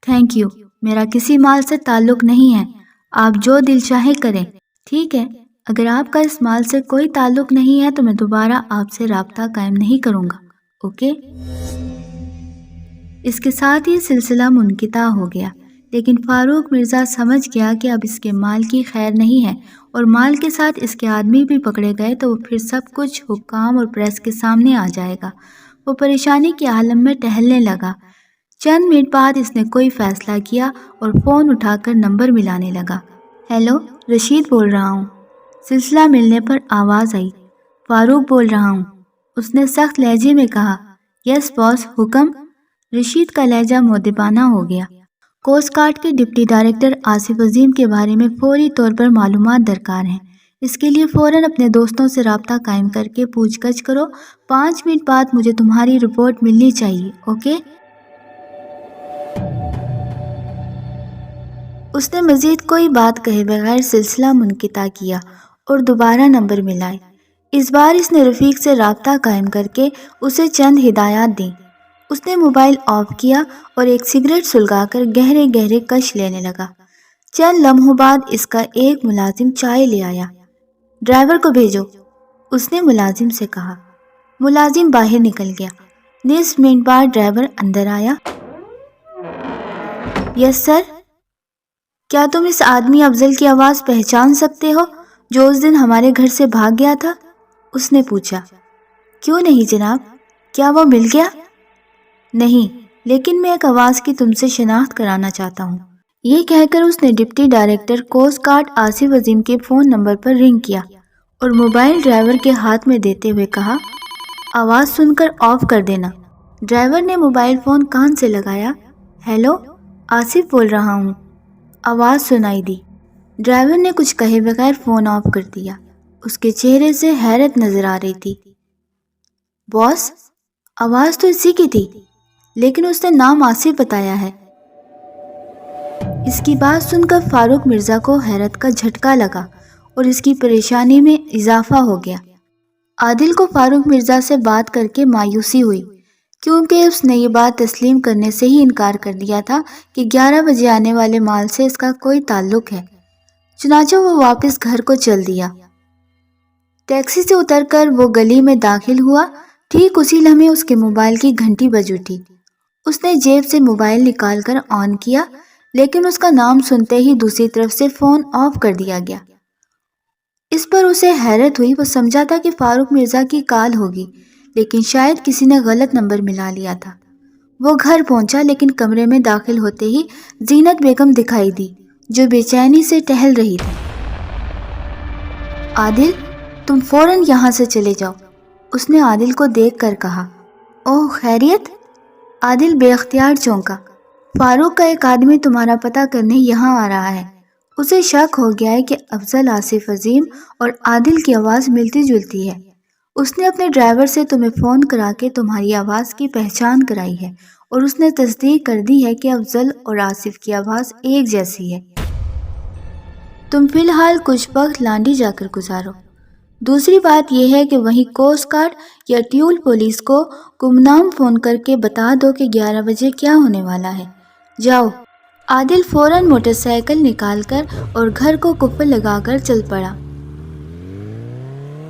تھینک یو، میرا کسی مال سے تعلق نہیں ہے، آپ جو دل چاہے کریں۔ ٹھیک ہے، اگر آپ کا اس مال سے کوئی تعلق نہیں ہے تو میں دوبارہ آپ سے رابطہ قائم نہیں کروں گا، اوکے؟ اس کے ساتھ یہ سلسلہ منقطع ہو گیا، لیکن فاروق مرزا سمجھ گیا کہ اب اس کے مال کی خیر نہیں ہے اور مال کے ساتھ اس کے آدمی بھی پکڑے گئے تو وہ پھر سب کچھ حکام اور پریس کے سامنے آ جائے گا۔ وہ پریشانی کے عالم میں ٹہلنے لگا۔ چند منٹ بعد اس نے کوئی فیصلہ کیا اور فون اٹھا کر نمبر ملانے لگا۔ ہیلو، رشید بول رہا ہوں۔ سلسلہ ملنے پر آواز آئی۔ فاروق بول رہا ہوں، اس نے سخت لہجے میں کہا۔ یس باس، حکم؟ رشید کا لہجہ مؤدبانہ ہو گیا۔ کوسٹ گارڈ کے ڈپٹی ڈائریکٹر آصف عظیم کے بارے میں فوری طور پر معلومات درکار ہیں، اس کے لیے فوراً اپنے دوستوں سے رابطہ قائم کر کے پوچھ گچھ کرو۔ 5 منٹ بعد مجھے تمہاری رپورٹ ملنی چاہیے، اوکے؟ اس نے مزید کوئی بات کہے بغیر سلسلہ منقطع کیا اور دوبارہ نمبر ملائے۔ اس بار اس نے رفیق سے رابطہ قائم کر کے اسے چند ہدایات دیں۔ اس نے موبائل آف کیا اور ایک سگریٹ سلگا کر گہرے گہرے کش لینے لگا۔ چند لمحوں بعد اس کا ایک ملازم چائے لے آیا۔ ڈرائیور کو بھیجو، اس نے ملازم سے کہا۔ ملازم باہر نکل گیا۔ نصف منٹ بعد ڈرائیور اندر آیا۔ یس سر، کیا تم اس آدمی افضل کی آواز پہچان سکتے ہو جو اس دن ہمارے گھر سے بھاگ گیا تھا؟ اس نے پوچھا۔ کیوں نہیں جناب، کیا وہ مل گیا؟ نہیں، لیکن میں ایک آواز کی تم سے شناخت کرانا چاہتا ہوں۔ یہ کہہ کر اس نے deputy director coast guard Asif Azeem کے فون نمبر پر رنگ کیا اور موبائل ڈرائیور کے ہاتھ میں دیتے ہوئے کہا، آواز سن کر آف کر دینا۔ ڈرائیور نے موبائل فون کان سے لگایا۔ ہیلو، آصف بول رہا ہوں، آواز سنائی دی۔ ڈرائیور نے کچھ کہے بغیر فون آف کر دیا۔ اس کے چہرے سے حیرت نظر آ رہی تھی۔ باس، آواز تو اسی کی تھی، لیکن اس نے نام آصف بتایا ہے۔ اس کی بات سن کر فاروق مرزا کو حیرت کا جھٹکا لگا اور اس کی پریشانی میں اضافہ ہو گیا۔ عادل کو فاروق مرزا سے بات کر کے مایوسی ہوئی، کیونکہ اس نے یہ بات تسلیم کرنے سے ہی انکار کر دیا تھا کہ 11 بجے آنے والے مال سے اس کا کوئی تعلق ہے۔ چنانچہ وہ واپس گھر کو چل دیا۔ ٹیکسی سے اتر کر وہ گلی میں داخل ہوا۔ ٹھیک اسی لمحے اس کے موبائل کی گھنٹی بج اٹھی۔ اس نے جیب سے موبائل نکال کر آن کیا، لیکن اس کا نام سنتے ہی دوسری طرف سے فون آف کر دیا گیا۔ اس پر اسے حیرت ہوئی۔ وہ سمجھا تھا کہ فاروق مرزا کی کال ہوگی، لیکن شاید کسی نے غلط نمبر ملا لیا تھا۔ وہ گھر پہنچا، لیکن کمرے میں داخل ہوتے ہی زینت بیگم دکھائی دی، جو بے چینی سے ٹہل رہی تھی۔ عادل، تم فوراً یہاں سے چلے جاؤ، اس نے عادل کو دیکھ کر کہا۔ اوہ، خیریت؟ عادل بے اختیار چونکا۔ فاروق کا ایک آدمی تمہارا پتہ کرنے یہاں آ رہا ہے۔ اسے شک ہو گیا ہے کہ افضل، آصف عظیم اور عادل کی آواز ملتی جلتی ہے۔ اس نے اپنے ڈرائیور سے تمہیں فون کرا کے تمہاری آواز کی پہچان کرائی ہے، اور اس نے تصدیق کر دی ہے کہ افضل اور آصف کی آواز ایک جیسی ہے۔ تم فی الحال کچھ وقت لانڈی جا کر گزارو۔ دوسری بات یہ ہے کہ وہیں کوسٹ گارڈ یا ٹیول پولیس کو گمنام فون کر کے بتا دو کہ 11 بجے کیا ہونے والا ہے۔ جاؤ۔ عادل فوراً موٹر سائیکل نکال کر اور گھر کو قفل لگا کر چل پڑا۔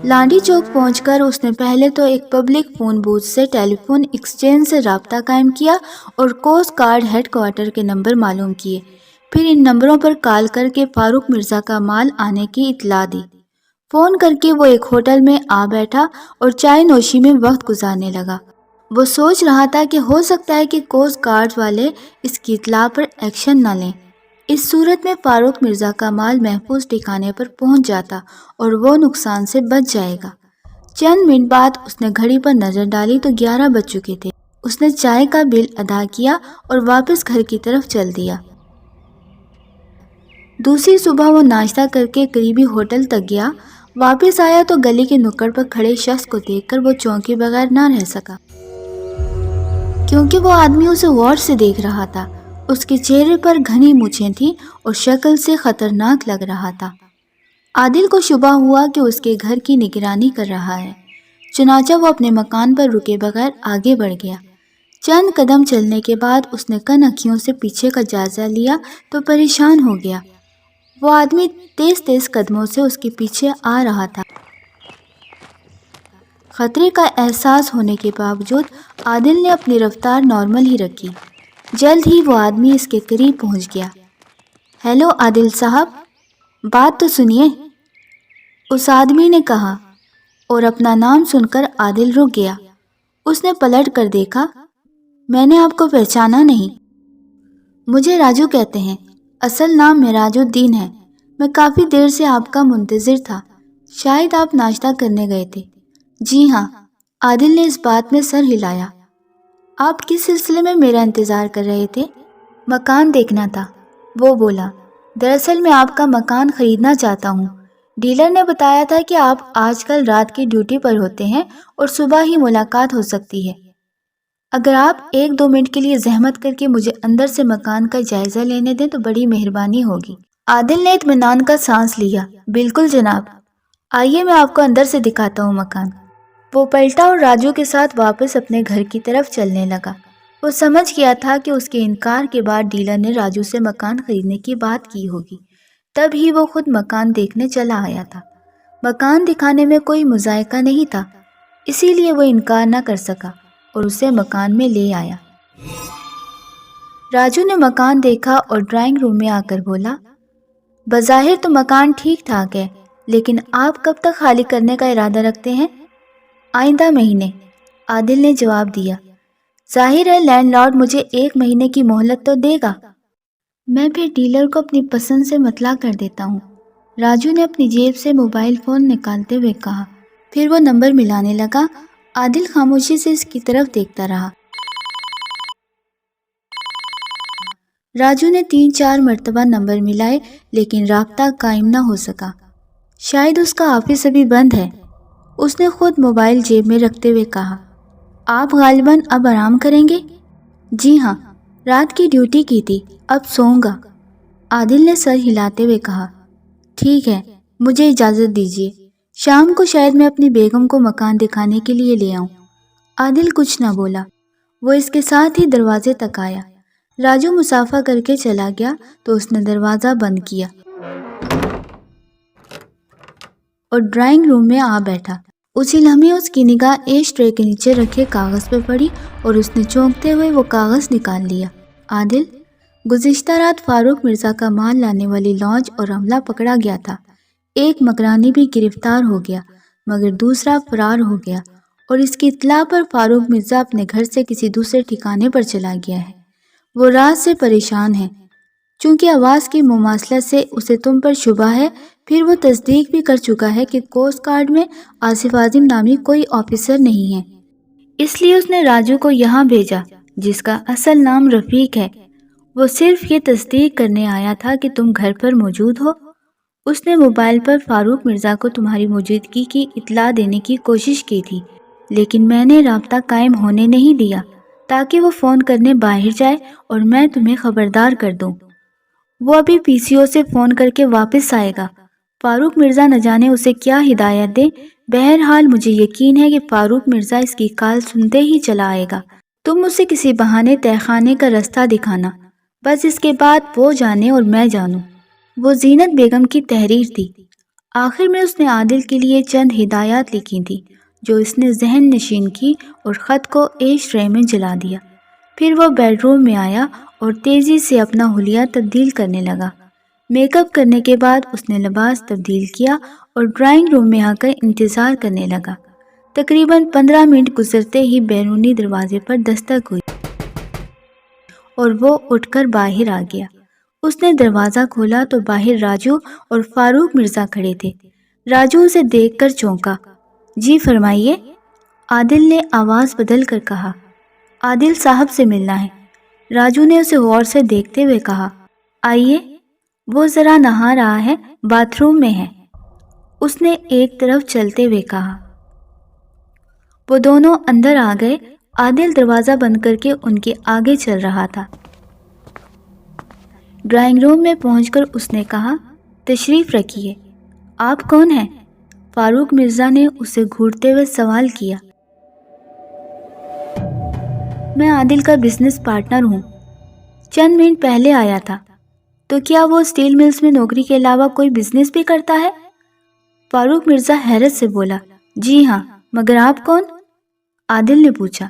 لانڈی چوک پہنچ کر اس نے پہلے تو ایک پبلک فون بوتھ سے ٹیلی فون ایکسچینج سے رابطہ قائم کیا اور کوسٹ گارڈ ہیڈ کوارٹر کے نمبر معلوم کیے۔ پھر ان نمبروں پر کال کر کے فاروق مرزا کا مال آنے کی اطلاع دی۔ فون کر کے وہ ایک ہوٹل میں آ بیٹھا اور چائے نوشی میں وقت گزارنے لگا۔ وہ سوچ رہا تھا کہ ہو سکتا ہے کہ کوسٹ گارڈ والے اس کی اطلاع پر ایکشن نہ لیں۔ اس صورت میں فاروق مرزا کا مال محفوظ ٹھکانے پر پہنچ جاتا اور وہ نقصان سے بچ جائے گا۔ چند منٹ بعد اس نے گھڑی پر نظر ڈالی تو 11 بج چکے تھے۔ اس نے چائے کا بل ادا کیا اور واپس گھر کی طرف چل دیا۔ دوسری صبح وہ ناشتہ کر کے قریبی ہوٹل تک گیا۔ واپس آیا تو گلی کے نکڑ پر کھڑے شخص کو دیکھ کر وہ چونکے بغیر نہ رہ سکا، کیونکہ وہ آدمی اسے غور سے دیکھ رہا تھا۔ اس کے چہرے پر گھنی مونچھیں تھیں اور شکل سے خطرناک لگ رہا تھا۔ عادل کو شبہ ہوا کہ اس کے گھر کی نگرانی کر رہا ہے، چنانچہ وہ اپنے مکان پر رکے بغیر آگے بڑھ گیا۔ چند قدم چلنے کے بعد اس نے کن اکھیوں سے پیچھے کا جائزہ لیا تو پریشان ہو گیا۔ وہ آدمی تیز تیز قدموں سے اس کے پیچھے آ رہا تھا۔ خطرے کا احساس ہونے کے باوجود عادل نے اپنی رفتار نارمل ہی رکھی۔ جلد ہی وہ آدمی اس کے قریب پہنچ گیا۔ ہیلو عادل صاحب، بات تو سنیے، اس آدمی نے کہا، اور اپنا نام سن کر عادل رک گیا۔ اس نے پلٹ کر دیکھا۔ میں نے آپ کو پہچانا نہیں۔ مجھے راجو کہتے ہیں، اصل نام معراج الدین ہے۔ میں کافی دیر سے آپ کا منتظر تھا، شاید آپ ناشتہ کرنے گئے تھے۔ جی ہاں، عادل نے اس بات میں سر ہلایا۔ آپ کس سلسلے میں میرا انتظار کر رہے تھے؟ مکان دیکھنا تھا، وہ بولا۔ دراصل میں آپ کا مکان خریدنا چاہتا ہوں۔ ڈیلر نے بتایا تھا کہ آپ آج کل رات کی ڈیوٹی پر ہوتے ہیں اور صبح ہی ملاقات ہو سکتی ہے۔ اگر آپ 1-2 منٹ کے لیے زحمت کر کے مجھے اندر سے مکان کا جائزہ لینے دیں تو بڑی مہربانی ہوگی۔ عادل نے اطمینان کا سانس لیا۔ بالکل جناب، آئیے میں آپ کو اندر سے دکھاتا ہوں مکان۔ وہ پلٹا اور راجو کے ساتھ واپس اپنے گھر کی طرف چلنے لگا۔ وہ سمجھ گیا تھا کہ اس کے انکار کے بعد ڈیلر نے راجو سے مکان خریدنے کی بات کی ہوگی، تب ہی وہ خود مکان دیکھنے چلا آیا تھا۔ مکان دکھانے میں کوئی مذائقہ نہیں تھا، اسی لیے وہ انکار نہ کر سکا اور اسے مکان میں لے آیا۔ راجو نے مکان دیکھا اور ڈرائنگ روم میں آ کر بولا، بظاہر تو مکان ٹھیک ٹھاک ہے، لیکن آپ کب تک خالی کرنے کا ارادہ رکھتے ہیں؟ آئندہ مہینے، عادل نے جواب دیا۔ ظاہر ہے لینڈ لارڈ مجھے 1 مہینے کی مہلت تو دے گا۔ میں پھر ڈیلر کو اپنی پسند سے مطلع کر دیتا ہوں، راجو نے اپنی جیب سے موبائل فون نکالتے ہوئے کہا۔ پھر وہ نمبر ملانے لگا۔ عادل خاموشی سے اس کی طرف دیکھتا رہا۔ راجو نے 3-4 مرتبہ نمبر ملائے، لیکن رابطہ قائم نہ ہو سکا۔ شاید اس کا آفس ابھی بند ہے، اس نے خود موبائل جیب میں رکھتے ہوئے کہا۔ آپ غالباً اب آرام کریں گے؟ جی ہاں، رات کی ڈیوٹی کی تھی، اب سوؤں گا، عادل نے سر ہلاتے ہوئے کہا۔ ٹھیک ہے، مجھے اجازت دیجیے، شام کو شاید میں اپنی بیگم کو مکان دکھانے کے لیے لے آؤں۔ عادل کچھ نہ بولا، وہ اس کے ساتھ ہی دروازے تک آیا۔ راجو مسافہ کر کے چلا گیا تو اس نے دروازہ بند کیا اور ڈرائنگ روم میں آ بیٹھا۔ اسی لمحے اس کی نگاہ ایش ٹرے کے نیچے رکھے کاغذ پہ پڑی اور اس نے چونکتے ہوئے وہ کاغذ نکال لیا۔ عادل، گزشتہ رات فاروق مرزا کا مال لانے والی لانچ اور عملہ پکڑا گیا تھا۔ ایک مکرانی بھی گرفتار ہو گیا مگر دوسرا فرار ہو گیا، اور اس کی اطلاع پر فاروق مرزا اپنے گھر سے کسی دوسرے ٹھکانے پر چلا گیا ہے۔ وہ رات سے پریشان ہے، چونکہ آواز کی مماثلت سے اسے تم پر شبہ ہے، پھر وہ تصدیق بھی کر چکا ہے کہ کوسٹ گارڈ میں آصف اعظم نامی کوئی آفیسر نہیں ہے، اس لیے اس نے راجو کو یہاں بھیجا جس کا اصل نام رفیق ہے۔ وہ صرف یہ تصدیق کرنے آیا تھا کہ تم گھر پر موجود ہو۔ اس نے موبائل پر فاروق مرزا کو تمہاری موجودگی کی اطلاع دینے کی کوشش کی تھی، لیکن میں نے رابطہ قائم ہونے نہیں دیا تاکہ وہ فون کرنے باہر جائے اور میں تمہیں خبردار کر دوں۔ وہ ابھی پی سی او سے فون کر کے واپس آئے گا۔ فاروق مرزا نہ جانے اسے کیا ہدایت دے، بہرحال مجھے یقین ہے کہ فاروق مرزا اس کی کال سنتے ہی چلا آئے گا۔ تم اسے کسی بہانے تہہ خانے کا رستہ دکھانا، بس اس کے بعد وہ جانے اور میں جانوں۔ وہ زینت بیگم کی تحریر تھی۔ آخر میں اس نے عادل کے لیے چند ہدایات لکھی تھی جو اس نے ذہن نشین کی اور خط کو ایش ٹرے میں جلا دیا۔ پھر وہ بیڈ روم میں آیا اور تیزی سے اپنا حلیہ تبدیل کرنے لگا۔ میک اپ کرنے کے بعد اس نے لباس تبدیل کیا اور ڈرائنگ روم میں آ کر انتظار کرنے لگا۔ تقریباً 15 منٹ گزرتے ہی بیرونی دروازے پر دستک ہوئی اور وہ اٹھ کر باہر آ گیا۔ اس نے دروازہ کھولا تو باہر راجو اور فاروق مرزا کھڑے تھے۔ راجو اسے دیکھ کر چونکا۔ جی فرمائیے، عادل نے آواز بدل کر کہا۔ عادل صاحب سے ملنا ہے، راجو نے اسے غور سے دیکھتے ہوئے کہا۔ آئیے، وہ ذرا نہا رہا ہے، باتھ روم میں ہے، اس نے ایک طرف چلتے ہوئے کہا۔ وہ دونوں اندر آ گئے۔ عادل دروازہ بند کر کے ان کے آگے چل رہا تھا۔ ڈرائنگ روم میں پہنچ کر اس نے کہا، تشریف رکھیے۔ آپ کون ہیں؟ فاروق مرزا نے اسے گھورتے ہوئے سوال کیا۔ میں عادل کا بزنس پارٹنر ہوں، چند منٹ پہلے آیا تھا۔ تو کیا وہ اسٹیل ملز میں نوکری کے علاوہ کوئی بزنس بھی کرتا ہے؟ فاروق مرزا حیرت سے بولا۔ جی ہاں، مگر آپ کون؟ عادل نے پوچھا۔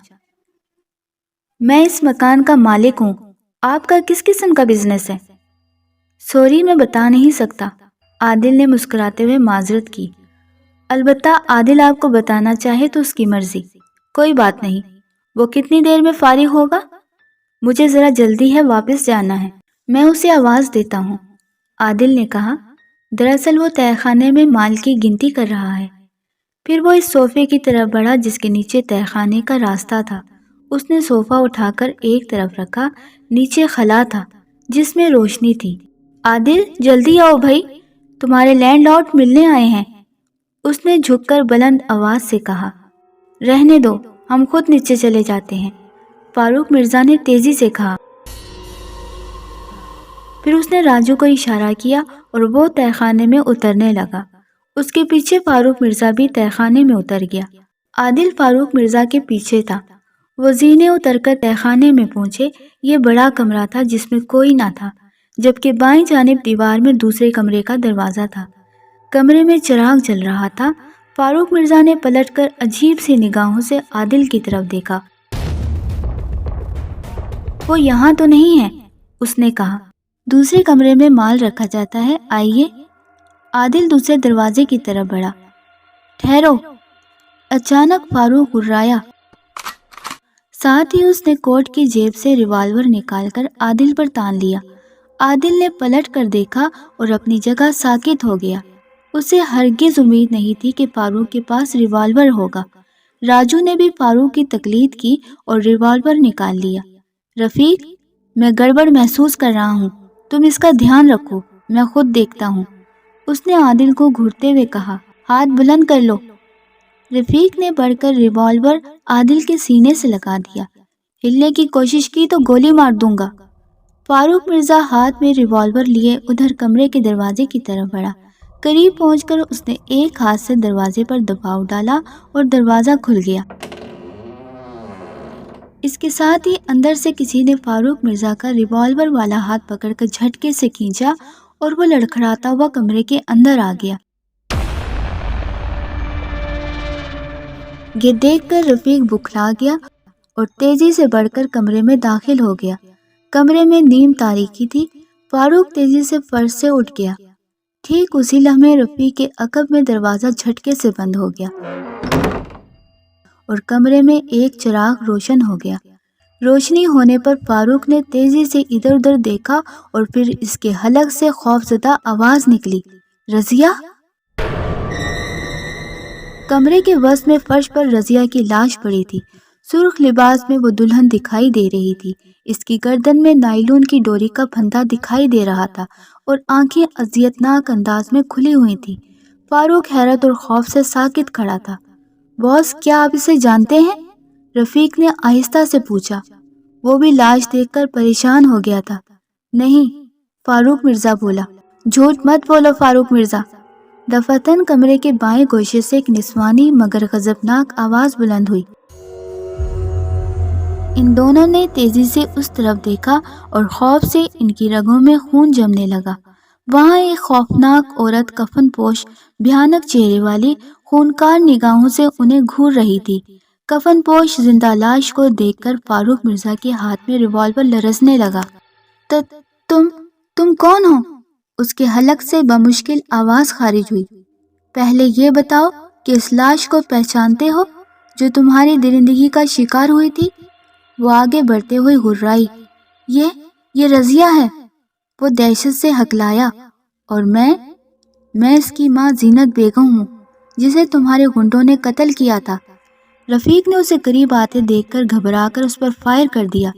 میں اس مکان کا مالک ہوں، آپ کا کس قسم کا بزنس ہے؟ سوری، میں بتا نہیں سکتا، عادل نے مسکراتے ہوئے معذرت کی۔ البتہ عادل آپ کو بتانا چاہے تو اس کی مرضی، کوئی بات نہیں۔ وہ کتنی دیر میں فارغ ہوگا؟ مجھے ذرا جلدی ہے، واپس جانا ہے، میں اسے آواز دیتا ہوں، عادل نے کہا۔ دراصل وہ تہہ خانے میں مال کی گنتی کر رہا ہے۔ پھر وہ اس صوفے کی طرف بڑھا جس کے نیچے تہہ خانے کا راستہ تھا۔ اس نے صوفہ اٹھا کر ایک طرف رکھا، نیچے خلا تھا جس میں روشنی تھی۔ عادل، جلدی آؤ بھائی، تمہارے لینڈ لارڈ ملنے آئے ہیں، اس نے جھک کر بلند آواز سے کہا۔ رہنے دو، ہم خود نیچے چلے جاتے ہیں، فاروق مرزا نے تیزی سے کہا۔ پھر اس نے راجو کو اشارہ کیا اور وہ تہہ خانے میں اترنے لگا۔ اس کے پیچھے فاروق مرزا بھی تہہ خانے میں اتر گیا۔ عادل فاروق مرزا کے پیچھے تھا۔ وہ زینے اتر کر تہہ خانے میں پہنچے۔ یہ بڑا کمرہ تھا جس میں کوئی نہ تھا، جبکہ بائیں جانب دیوار میں دوسرے کمرے کا دروازہ تھا۔ کمرے میں چراغ جل رہا تھا۔ فاروق مرزا نے پلٹ کر عجیب سی نگاہوں سے عادل کی طرف دیکھا۔ وہ یہاں تو نہیں ہے، اس نے کہا۔ دوسرے کمرے میں مال رکھا جاتا ہے، آئیے۔ عادل دوسرے دروازے کی طرف بڑھا۔ ٹھہرو، اچانک فاروق گررایا۔ ساتھ ہی اس نے کوٹ کی جیب سے ریوالور نکال کر عادل پر تان لیا۔ عادل نے پلٹ کر دیکھا اور اپنی جگہ ساکت ہو گیا۔ اسے ہرگز امید نہیں تھی کہ فاروق کے پاس ریوالور ہوگا۔ راجو نے بھی فاروق کی تقلید کی اور ریوالور نکال لیا۔ رفیق، میں گڑبڑ محسوس کر رہا ہوں، تم اس کا دھیان رکھو، میں خود دیکھتا ہوں، اس نے عادل کو گھورتے ہوئے کہا، ہاتھ بلند کر لو۔ رفیق نے بڑھ کر ریوالور عادل کے سینے سے لگا دیا۔ ہلنے کی کوشش کی تو گولی مار دوں گا۔ فاروق مرزا ہاتھ میں ریوالور لیے ادھر کمرے کے دروازے کی طرف بڑھا۔ قریب پہنچ کر اس نے ایک ہاتھ سے دروازے پر دباؤ ڈالا اور دروازہ کھل گیا۔ اس کے ساتھ ہی اندر سے کسی نے فاروق مرزا کا ریوالور والا ہاتھ پکڑ کر جھٹکے سے کھینچا اور وہ لڑکھڑاتا ہوا کمرے کے اندر آ گیا۔ یہ دیکھ کر رفیق بکھلا گیا اور تیزی سے بڑھ کر کمرے میں داخل ہو گیا۔ کمرے میں نیم تاریکی تھی۔ فاروق تیزی سے فرش سے اٹھ گیا۔ ٹھیک اسی لمحے رفیق کے عقب میں دروازہ جھٹکے سے بند ہو گیا اور کمرے میں ایک چراغ روشن ہو گیا۔ روشنی ہونے پر فاروق نے تیزی سے ادھر ادھر دیکھا اور پھر اس کے حلق سے خوفزدہ آواز نکلی، رضیہ! کمرے کے وسط میں فرش پر رضیہ کی لاش پڑی تھی۔ سرخ لباس میں وہ دلہن دکھائی دے رہی تھی۔ اس کی گردن میں نائلون کی ڈوری کا پھندا دکھائی دے رہا تھا اور آنکھیں اذیتناک انداز میں کھلی ہوئی تھیں۔ فاروق حیرت اور خوف سے ساکت کھڑا تھا۔ باس، کیا آپ اسے جانتے ہیں؟ رفیق نے آہستہ سے پوچھا۔ وہ بھی لاش دیکھ کر پریشان ہو گیا تھا۔ نہیں، فاروق مرزا بولا۔ جھوٹ مت بولو فاروق مرزا۔ دفعتاً کمرے کے بائیں گوشے سے ایک نسوانی مگر غضبناک آواز بلند ہوئی۔ ان دونوں نے تیزی سے اس طرف دیکھا اور خوف سے ان کی رگوں میں خون جمنے لگا۔ وہاں ایک خوفناک عورت کفن پوش، بھیانک چہرے والی، خونکار نگاہوں سے انہیں گھور رہی تھی۔ کفن پوش زندہ لاش کو دیکھ کر فاروق مرزا کے ہاتھ میں ریوالور لرزنے لگا۔ تم کون ہو؟ اس کے حلق سے بمشکل آواز خارج ہوئی۔ پہلے یہ بتاؤ کہ اس لاش کو پہچانتے ہو جو تمہاری درندگی کا شکار ہوئی تھی؟ وہ آگے بڑھتے ہوئے گھررائی۔ یہ رضیہ ہے۔ وہ دہشت سے ہکلایا۔ اور میں اس کی ماں زینت بیگم ہوں جسے تمہارے گنڈوں نے قتل کیا تھا۔ رفیق نے اسے قریب آتے دیکھ کر گھبرا کر اس پر فائر کر دیا،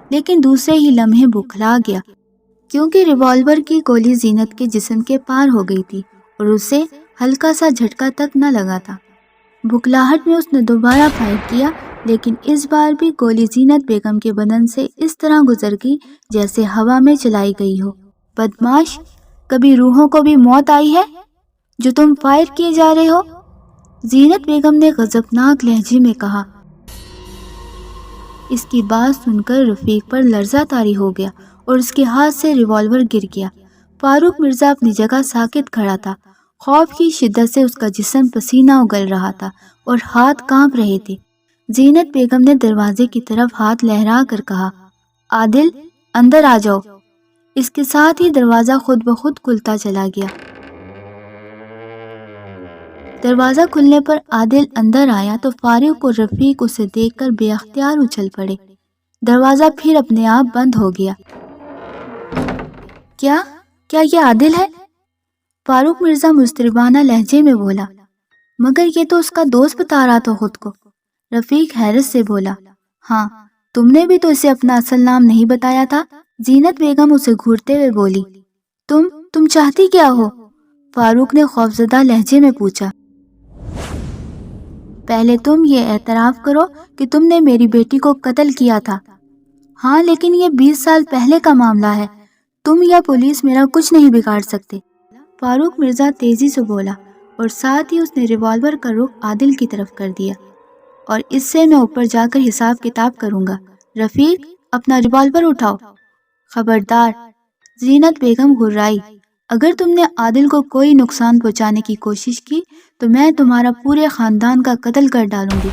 لیکن دوسرے ہی لمحے بکھلا گیا کیونکہ ریوالور کی گولی زینت کے جسم کے پار ہو گئی تھی اور اسے ہلکا سا جھٹکا تک نہ لگا تھا۔ بکھلاہٹ میں اس نے دوبارہ فائر کیا، لیکن اس بار بھی گولی زینت بیگم کے بدن سے اس طرح گزر گئی جیسے ہوا میں چلائی گئی ہو۔ بدماش، کبھی روحوں کو بھی موت آئی ہے جو تم فائر کیے جا رہے ہو؟ زینت بیگم نے غضبناک لہجے میں کہا۔ اس کی بات سن کر رفیق پر لرزہ طاری ہو گیا اور اس کے ہاتھ سے ریوالور گر گیا۔ فاروق مرزا اپنی جگہ ساکت کھڑا تھا۔ خوف کی شدت سے اس کا جسم پسینہ اگل رہا تھا اور ہاتھ کانپ رہے تھے۔ زینت بیگم نے دروازے کی طرف ہاتھ لہرا کر کہا، عادل، اندر آ جاؤ۔ اس کے ساتھ ہی دروازہ خود بخود کھلتا چلا گیا۔ دروازہ کھلنے پر عادل اندر آیا تو فاروق اور رفیق اسے دیکھ کر بے اختیار اچھل پڑے۔ دروازہ پھر اپنے آپ بند ہو گیا۔ کیا یہ عادل ہے؟ فاروق مرزا مضطربانہ لہجے میں بولا۔ مگر یہ تو اس کا دوست بتا رہا تھا خود کو۔ رفیق حیرت سے بولا، ہاں، تم نے بھی تو اسے اپنا اصل نام نہیں بتایا تھا۔ زینت بیگم اسے گھورتے ہوئے بولی۔ تم چاہتی کیا ہو؟ فاروق نے خوفزدہ لہجے میں پوچھا۔ پہلے تم یہ اعتراف کرو کہ تم نے میری بیٹی کو قتل کیا تھا۔ ہاں، لیکن یہ 20 سال پہلے کا معاملہ ہے۔ تم یا پولیس میرا کچھ نہیں بگاڑ سکتے، فاروق مرزا تیزی سے بولا، اور ساتھ ہی اس نے ریوالور کا رخ عادل کی طرف کر دیا۔ اور اس سے میں اوپر جا کر حساب کتاب کروں گا۔ رفیق، اپنا ریوالور اٹھاؤ۔ خبردار، زینت بیگم گھررائی، اگر تم نے عادل کو کوئی نقصان پہنچانے کی کوشش کی تو میں تمہارا پورے خاندان کا قتل کر ڈالوں گی۔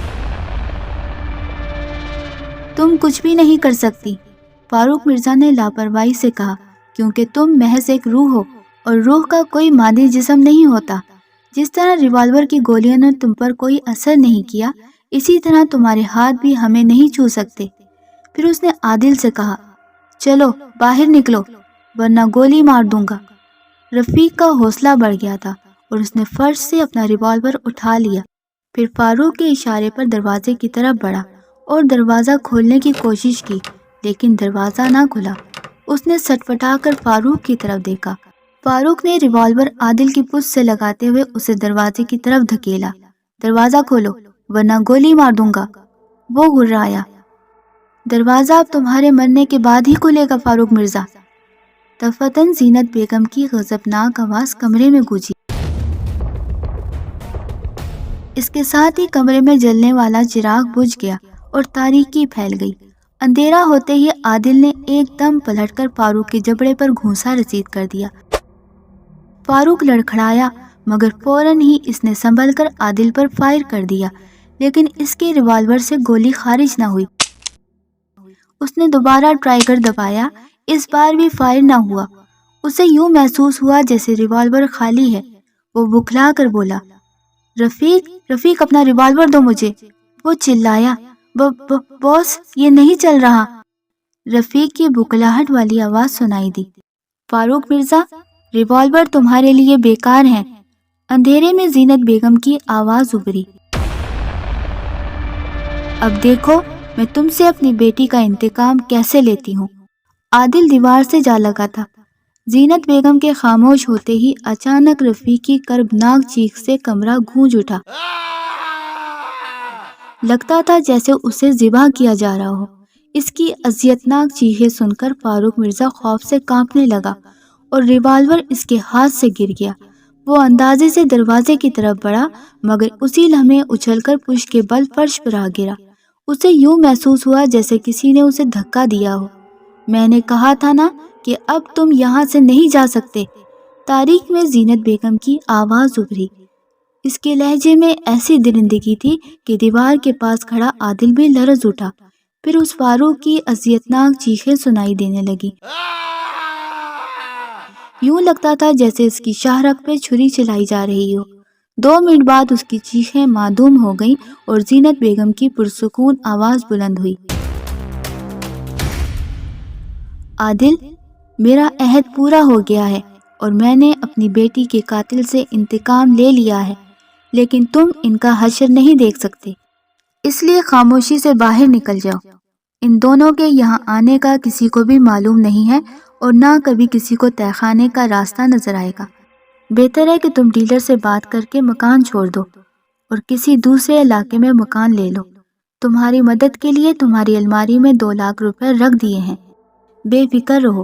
تم کچھ بھی نہیں کر سکتی، فاروق مرزا نے لاپرواہی سے کہا، کیونکہ تم محض ایک روح ہو اور روح کا کوئی مادی جسم نہیں ہوتا۔ جس طرح ریوالور کی گولیوں نے تم پر کوئی اثر نہیں کیا، اسی طرح تمہارے ہاتھ بھی ہمیں نہیں چھو سکتے۔ پھر اس نے عادل سے کہا، چلو باہر نکلو ورنہ گولی مار دوں گا۔ رفیق کا حوصلہ بڑھ گیا تھا اور اس نے فرش سے اپنا ریوالور اٹھا لیا۔ پھر فاروق کے اشارے پر دروازے کی طرف بڑھا اور دروازہ کھولنے کی کوشش کی، لیکن دروازہ نہ کھلا۔ اس نے سٹپٹا کر فاروق کی طرف دیکھا۔ فاروق نے ریوالور عادل کی پشت سے لگاتے ہوئے اسے دروازے کی طرف دھکیلا۔ دروازہ کھولو ورنہ گولی مار دوں گا، وہ گھررایا۔ دروازہ اب تمہارے مرنے کے بعد ہی کھلے گا فاروق مرزا۔ دفعتاً زینت بیگم کی غضبناک آواز کمرے میں گونجی۔ اس کے ساتھ ہی کمرے میں جلنے والا چراغ بجھ گیا اور تاریکی پھیل گئی۔ اندھیرا ہوتے ہی عادل نے ایک دم پلٹ کر فاروق کے جبڑے پر گھونسا رسید کر دیا۔ فاروق لڑکھڑایا مگر فوراً ہی اس نے سنبھل کر عادل پر فائر کر دیا، لیکن اس کے ریوالور سے گولی خارج نہ ہوئی۔ اس نے دوبارہ ٹرائگر دبایا، اس بار بھی فائر نہ ہوا۔ اسے یوں محسوس ہوا جیسے ریوالور خالی ہے۔ وہ بکھلا کر بولا، رفیق اپنا ریوالور دو مجھے۔ وہ چلایا، باس یہ نہیں چل رہا۔ رفیق کی بکھلاہٹ والی آواز سنائی دی، فاروق مرزا ریوالور تمہارے لیے بیکار ہیں۔ اندھیرے میں زینت بیگم کی آواز ابھری، اب دیکھو میں تم سے اپنی بیٹی کا انتقام کیسے لیتی ہوں۔ عادل دیوار سے جا لگا تھا۔ زینت بیگم کے خاموش ہوتے ہی اچانک رفیق کی کربناک چیخ سے کمرہ گونج اٹھا۔ لگتا تھا جیسے اسے ذبح کیا جا رہا ہو۔ اس کی اذیتناک چیخیں سن کر فاروق مرزا خوف سے کانپنے لگا اور ریوالور اس کے ہاتھ سے گر گیا۔ وہ اندازے سے دروازے کی طرف بڑھا مگر اسی لمحے اچھل کر پشت کے بل فرش پر آ گرا۔ اسے یوں محسوس ہوا جیسے کسی نے اسے دھکا دیا ہو۔ میں نے کہا تھا نا کہ اب تم یہاں سے نہیں جا سکتے۔ تاریخ میں زینت بیگم کی آواز ابھری۔ اس کے لہجے میں ایسی درندگی تھی کہ دیوار کے پاس کھڑا عادل بھی لرز اٹھا۔ پھر اس فاروق کی اذیتناک چیخیں سنائی دینے لگی۔ یوں لگتا تھا جیسے اس کی شاہرگ پہ چھری چلائی جا رہی ہو۔ 2 منٹ بعد اس کی چیخیں معدوم ہو گئیں اور زینت بیگم کی پرسکون آواز بلند ہوئی، عادل میرا عہد پورا ہو گیا ہے اور میں نے اپنی بیٹی کے قاتل سے انتقام لے لیا ہے، لیکن تم ان کا حشر نہیں دیکھ سکتے، اس لیے خاموشی سے باہر نکل جاؤ۔ ان دونوں کے یہاں آنے کا کسی کو بھی معلوم نہیں ہے اور نہ کبھی کسی کو تہہ خانے کا راستہ نظر آئے گا۔ بہتر ہے کہ تم ڈیلر سے بات کر کے مکان چھوڑ دو اور کسی دوسرے علاقے میں مکان لے لو۔ تمہاری مدد کے لیے تمہاری الماری میں 2 لاکھ روپے رکھ دیے ہیں، بے فکر رہو۔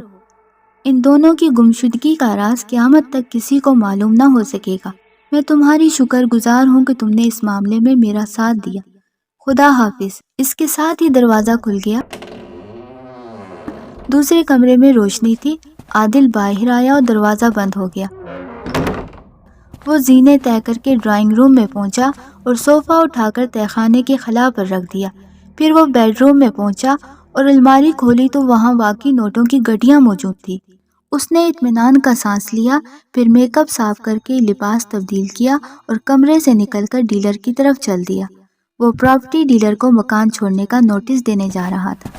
ان دونوں کی گمشدگی کا راز قیامت تک کسی کو معلوم نہ ہو سکے گا۔ میں تمہاری شکر گزار ہوں کہ تم نے اس معاملے میں میرا ساتھ دیا۔ خدا حافظ۔ اس کے ساتھ ہی دروازہ کھل گیا۔ دوسرے کمرے میں روشنی تھی۔ عادل باہر آیا اور دروازہ بند ہو گیا۔ وہ زینے طے کر کے ڈرائنگ روم میں پہنچا اور صوفہ اٹھا کر تہہ خانے کے خلا پر رکھ دیا۔ پھر وہ بیڈ روم میں پہنچا اور الماری کھولی تو وہاں واقعی نوٹوں کی گڈیاں موجود تھی۔ اس نے اطمینان کا سانس لیا، پھر میک اپ صاف کر کے لباس تبدیل کیا اور کمرے سے نکل کر ڈیلر کی طرف چل دیا۔ وہ پراپرٹی ڈیلر کو مکان چھوڑنے کا نوٹس دینے جا رہا تھا۔